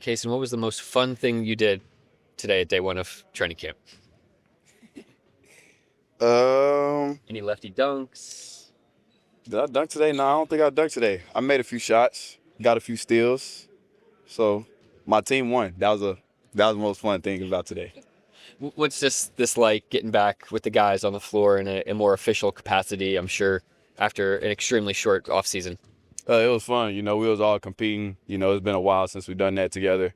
Cason, what was the most fun thing you did today at day one of training camp? Any lefty dunks? Did I dunk today? No, I don't think I dunked today. I made a few shots, got a few steals. So my team won. That was the most fun thing about today. What's this like getting back with the guys on the floor in a more official capacity? I'm sure after an extremely short off season. It was fun. We was all competing. It's been a while since we've done that together.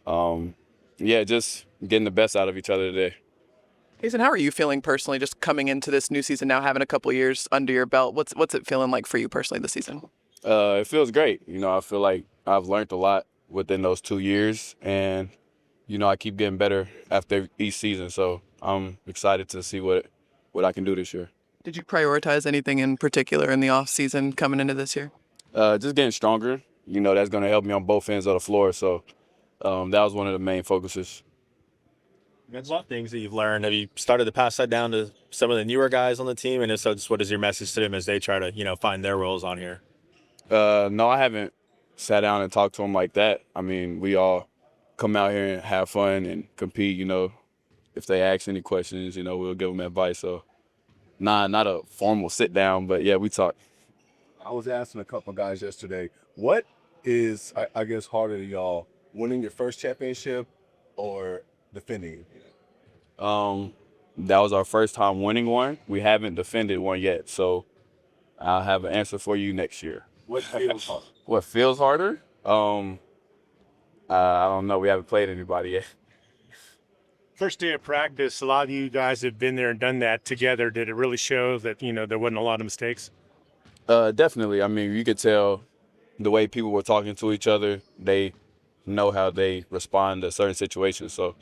Yeah, just getting the best out of each other today. Jason, how are you feeling personally just coming into this new season now, having a couple of years under your belt? What's it feeling like for you personally this season? It feels great. I feel like I've learned a lot within those 2 years, and I keep getting better after each season. So I'm excited to see what I can do this year. Did you prioritize anything in particular in the off season coming into this year? Just getting stronger. That's going to help me on both ends of the floor. So that was one of the main focuses. There's a lot of things that you've learned. Have you started to pass that down to some of the newer guys on the team? And if so, just what is your message to them as they try to, find their roles on here? No, I haven't sat down and talked to them like that. I mean, we all come out here and have fun and compete. If they ask any questions, we'll give them advice. So not a formal sit down, but yeah, we talk. I was asking a couple of guys yesterday, what is, I guess, harder to y'all, winning your first championship or defending it? That was our first time winning one. We haven't defended one yet, so I'll have an answer for you next year. What feels harder? What feels harder? I don't know. We haven't played anybody yet. First day of practice, a lot of you guys have been there and done that together. Did it really show that, there wasn't a lot of mistakes? Definitely. I mean, you could tell the way people were talking to each other. They know how they respond to certain situations. So,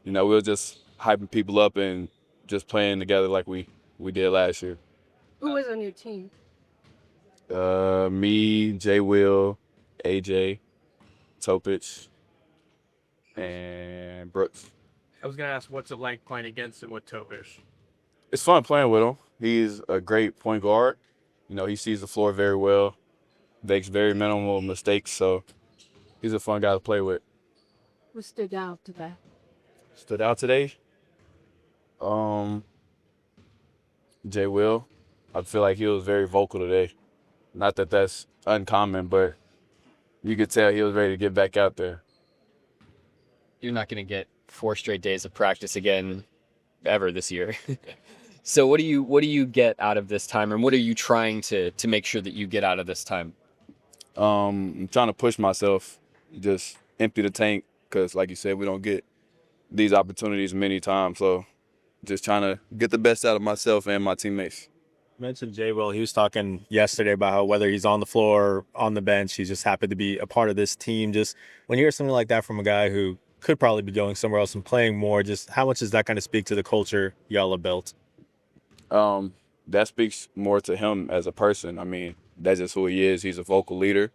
we were just hyping people up and just playing together like we did last year. Who was on your team? Me, Jay Will, AJ, Topich, and Brooks. I was going to ask, what's it like playing against him with Topish? It's fun playing with him. He's a great point guard. He sees the floor very well, makes very minimal mistakes, so he's a fun guy to play with. What stood out today? Stood out today? Jay Will. I feel like he was very vocal today. Not that that's uncommon, but you could tell he was ready to get back out there. You're not going to get 4 straight days of practice again ever this year. So what do you get out of this time, and what are you trying to make sure that you get out of this time? I'm trying to push myself, just empty the tank, because like you said, we don't get these opportunities many times. So just trying to get the best out of myself and my teammates. You mentioned Jay Will. He was talking yesterday about how whether he's on the floor or on the bench, he's just happy to be a part of this team. Just when you hear something like that from a guy who could probably be going somewhere else and playing more, just how much does that kind of speak to the culture y'all have built? That speaks more to him as a person. I mean, that's just who he is. He's a vocal leader,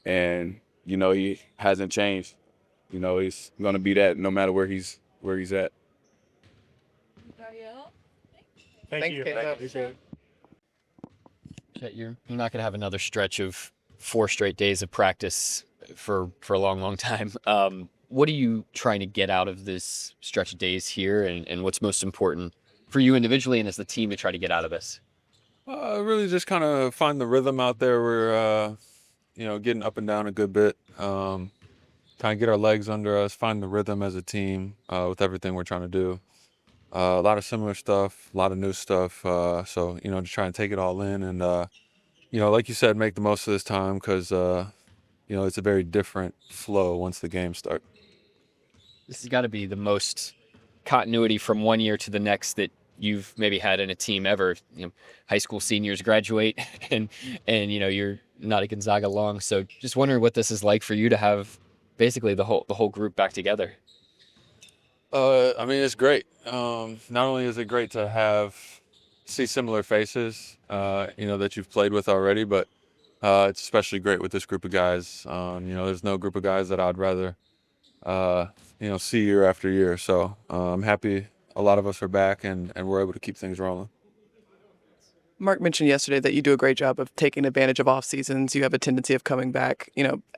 and he hasn't changed. He's gonna be that no matter where he's at. Thank you. Chet, you're not going to have another stretch of 4 straight days of practice for a long, long time. What are you trying to get out of this stretch of days here, and what's most important for you individually and as the team to try to get out of this? Really just kind of find the rhythm out there. We're, getting up and down a good bit. Kind of get our legs under us, find the rhythm as a team with everything we're trying to do. A lot of similar stuff, a lot of new stuff. So, just trying to take it all in and, like you said, make the most of this time because, it's a very different flow once the games start. This has got to be the most continuity from one year to the next that you've maybe had in a team ever. High school seniors graduate and you're not at Gonzaga long. So just wondering what this is like for you to have basically the whole group back together. It's great. Not only is it great to see similar faces, that you've played with already, but it's especially great with this group of guys. There's no group of guys that I'd rather, see year after year. So I'm happy a lot of us are back and we're able to keep things rolling. Mark mentioned yesterday that you do a great job of taking advantage of off seasons. You have a tendency of coming back,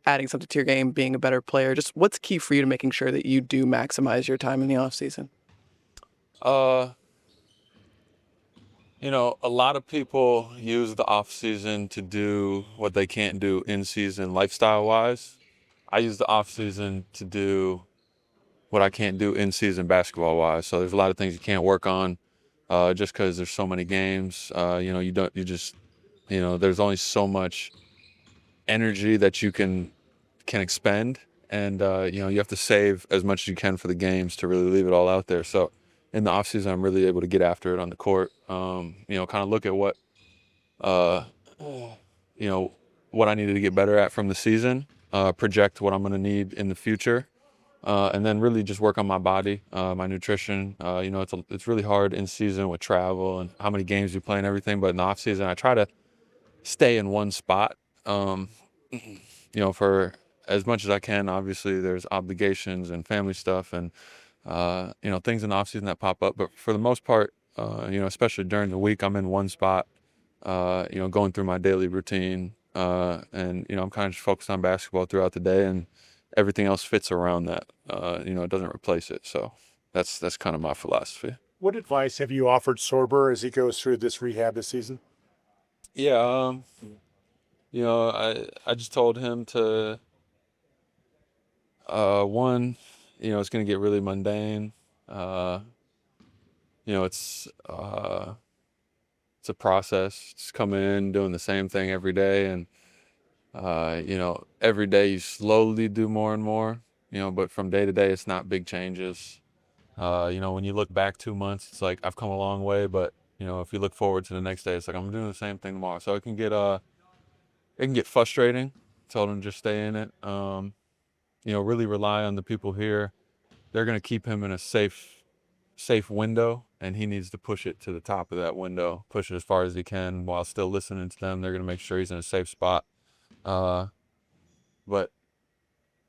adding something to your game, being a better player. Just what's key for you to making sure that you do maximize your time in the off season? Uh, a lot of people use the off season to do what they can't do in season lifestyle wise. I use the off season to do what I can't do in season basketball wise. So there's a lot of things you can't work on just because there's so many games. There's only so much energy that you can expend, and you have to save as much as you can for the games to really leave it all out there. So in the off season, I'm really able to get after it on the court. Kind of look at uh, what I needed to get better at from the season, project what I'm going to need in the future, and then really just work on my body, my nutrition. It's really hard in season with travel and how many games you play and everything. But in the off season, I try to stay in one spot. For as much as I can. Obviously, there's obligations and family stuff and things in the off season that pop up. But for the most part, especially during the week, I'm in one spot. Going through my daily routine, and I'm kind of just focused on basketball throughout the day, and everything else fits around that. It doesn't replace it. So that's kind of my philosophy. What advice have you offered Sorber as he goes through this rehab this season? Yeah, I just told him to one, it's gonna get really mundane. It's a process. Just coming in, doing the same thing every day, and every day you slowly do more and more. But from day to day, it's not big changes. When you look back 2 months, it's like I've come a long way. But if you look forward to the next day, it's like I'm doing the same thing tomorrow. So it can get frustrating. Told him just stay in it. Really rely on the people here. They're gonna keep him in a safe window, and he needs to push it to the top of that window, push it as far as he can while still listening to them. They're gonna make sure he's in a safe spot. But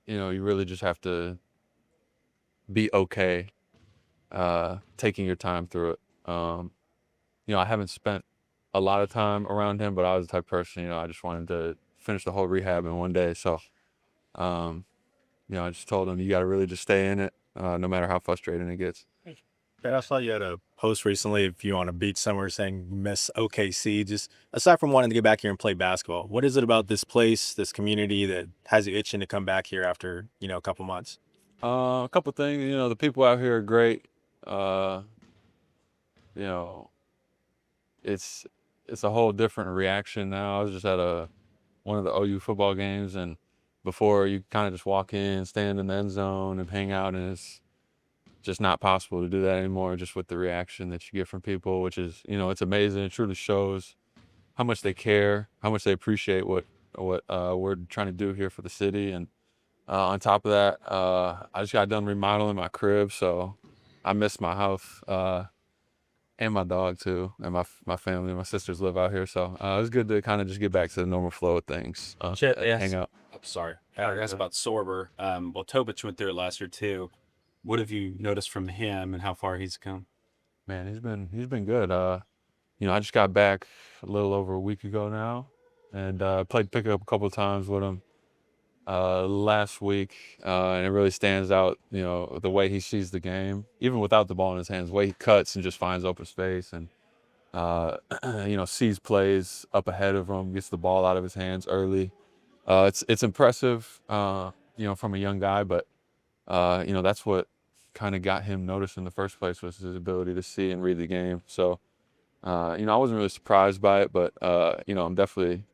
you really just have to be okay taking your time through it. I haven't spent a lot of time around him, but I was the type of person, I just wanted to finish the whole rehab in one day. So, I just told him, you got to really just stay in it, no matter how frustrating it gets. Ben, I saw you had a post recently of you on a beach somewhere saying miss OKC. Just aside from wanting to get back here and play basketball, what is it about this place, this community that has you itching to come back here after, a couple months? A couple things, the people out here are great. You know, it's a whole different reaction now. I was just at one of the OU football games, and before you kind of just walk in, stand in the end zone and hang out, and it's just not possible to do that anymore, just with the reaction that you get from people, which is, it's amazing. It truly shows how much they care, how much they appreciate what we're trying to do here for the city. And on top of that, I just got done remodeling my crib, so I miss my house and my dog too, and my family. My sisters live out here, so it was good to kind of just get back to the normal flow of things. Chet, hang out. I'm sorry. I asked about Sorber. Well, Tobich went through it last year too. What have you noticed from him and how far he's come? Man, he's been good. I just got back a little over a week ago now, and played pickup a couple of times with him last week, and it really stands out, the way he sees the game, even without the ball in his hands, the way he cuts and just finds open space, and sees plays up ahead of him, gets the ball out of his hands early. It's impressive, from a young guy, but that's what kind of got him noticed in the first place, was his ability to see and read the game. So, I wasn't really surprised by it, but I'm definitely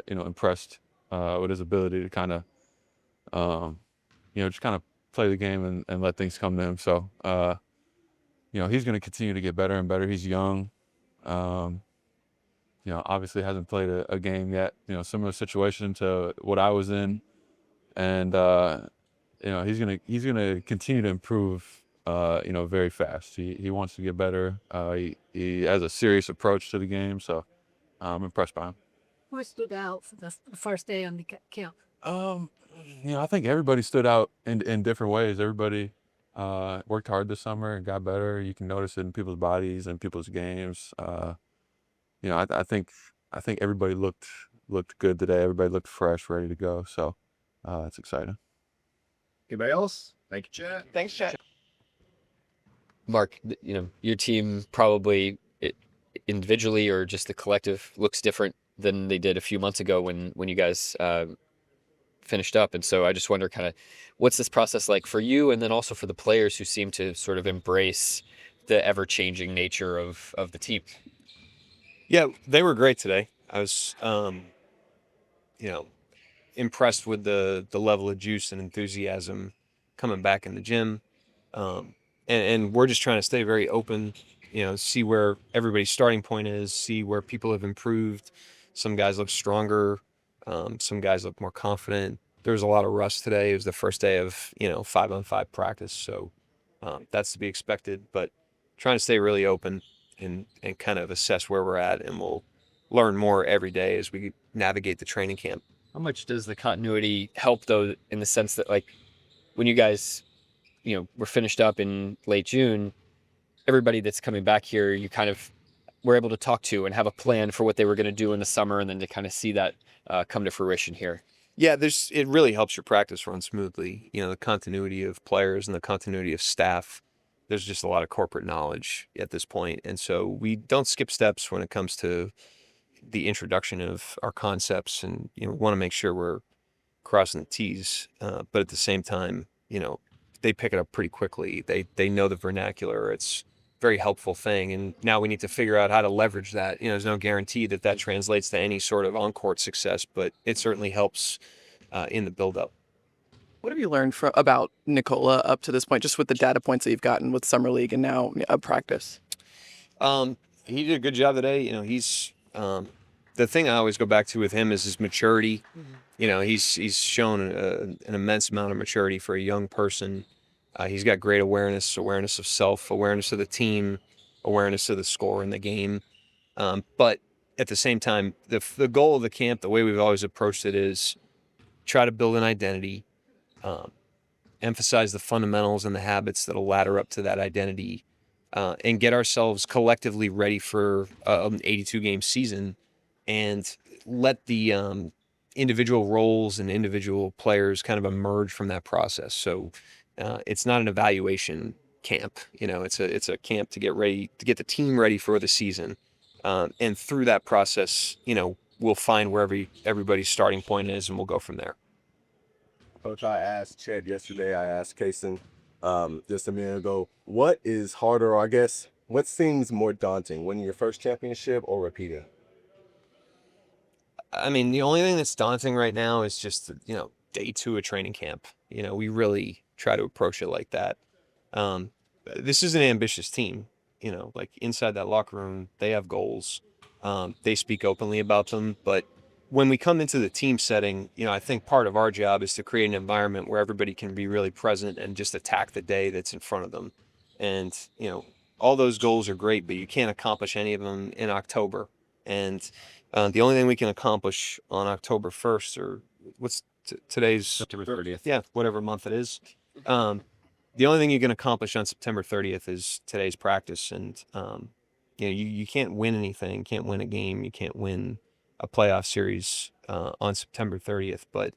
impressed with his ability to kind of just kind of play the game and let things come to him. So, he's going to continue to get better and better. He's young. Obviously hasn't played a game yet, similar situation to what I was in. And, he's going to continue to improve, very fast. He wants to get better. He has a serious approach to the game. So I'm impressed by him. Who stood out for the first day on the camp? I think everybody stood out in different ways. Everybody worked hard this summer and got better. You can notice it in people's bodies and people's games. I think everybody looked good today. Everybody looked fresh, ready to go. So it's exciting. Anybody else? Thank you, Chad. Thanks, Chet. Mark, your team probably individually or just the collective looks different than they did a few months ago when you guys finished up. And so I just wonder kind of what's this process like for you, and then also for the players who seem to sort of embrace the ever-changing nature of the team. Yeah, they were great today. I was, impressed with the level of juice and enthusiasm coming back in the gym. And we're just trying to stay very open, see where everybody's starting point is, see where people have improved. Some guys look stronger. Some guys look more confident. There was a lot of rust today. It was the first day of, 5-on-5 practice. So that's to be expected, but trying to stay really open and kind of assess where we're at. And we'll learn more every day as we navigate the training camp. How much does the continuity help, though, in the sense that, like, when you guys, were finished up in late June, everybody that's coming back here, you kind of were able to talk to and have a plan for what they were going to do in the summer, and then to kind of see that come to fruition here. Yeah, it really helps your practice run smoothly. The continuity of players and the continuity of staff. There's just a lot of corporate knowledge at this point, and so we don't skip steps when it comes to the introduction of our concepts, and want to make sure we're crossing the T's, but at the same time, they pick it up pretty quickly. They know the vernacular. It's a very helpful thing, and now we need to figure out how to leverage that. There's no guarantee that translates to any sort of on-court success, but it certainly helps in the build-up. What have you learned about Nikola up to this point, just with the data points that you've gotten with Summer League and now practice? He did a good job today. He's the thing I always go back to with him is his maturity. He's shown an immense amount of maturity for a young person. He's got great awareness of self, awareness of the team, awareness of the score in the game. But at the same time, the goal of the camp, the way we've always approached it, is try to build an identity, emphasize the fundamentals and the habits that'll ladder up to that identity, and get ourselves collectively ready for an 82-game season, and let the individual roles and individual players kind of emerge from that process. So it's not an evaluation camp. It's a camp to get ready, to get the team ready for the season. And through that process, we'll find where everybody's starting point is, and we'll go from there. Coach, I asked Chet yesterday, I asked Cason just a minute ago, what is harder, or I guess, what seems more daunting, winning your first championship or repeating? I mean, the only thing that's daunting right now is just, day 2 of training camp. We really try to approach it like that. This is an ambitious team. Like inside that locker room, they have goals. They speak openly about them, but when we come into the team setting, I think part of our job is to create an environment where everybody can be really present and just attack the day that's in front of them. And, all those goals are great, but you can't accomplish any of them in October. And the only thing we can accomplish on October 1st, or what's today's September 30th. Yeah, whatever month it is. The only thing you can accomplish on September 30th is today's practice. And, you can't win anything, can't win a game, you can't win a playoff series on September 30th, but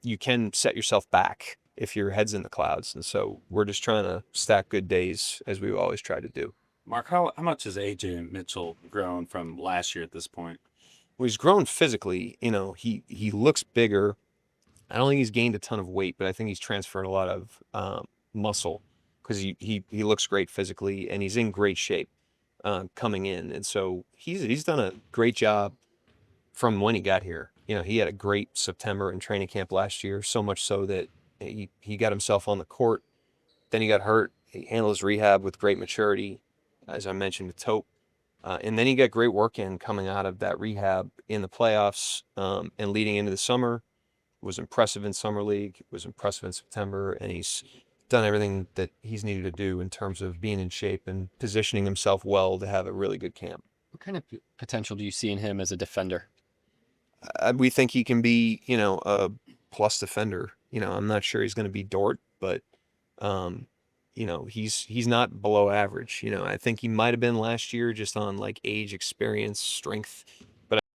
you can set yourself back if your head's in the clouds. And so we're just trying to stack good days, as we've always tried to do. Mark, how much has AJ Mitchell grown from last year at this point? Well, he's grown physically. He looks bigger. I don't think he's gained a ton of weight, but I think he's transferred a lot of muscle, because he looks great physically, and he's in great shape coming in. And so he's done a great job from when he got here. He had a great September in training camp last year, so much so that he got himself on the court. Then he got hurt. He handled his rehab with great maturity, as I mentioned with Tope. And then he got great work in coming out of that rehab in the playoffs and leading into the summer. Was impressive in Summer League, was impressive in September, and he's done everything that he's needed to do in terms of being in shape and positioning himself well to have a really good camp. What kind of potential do you see in him as a defender? We think he can be, a plus defender. I'm not sure he's going to be Dort, but he's not below average. I think he might have been last year just on like age, experience, strength,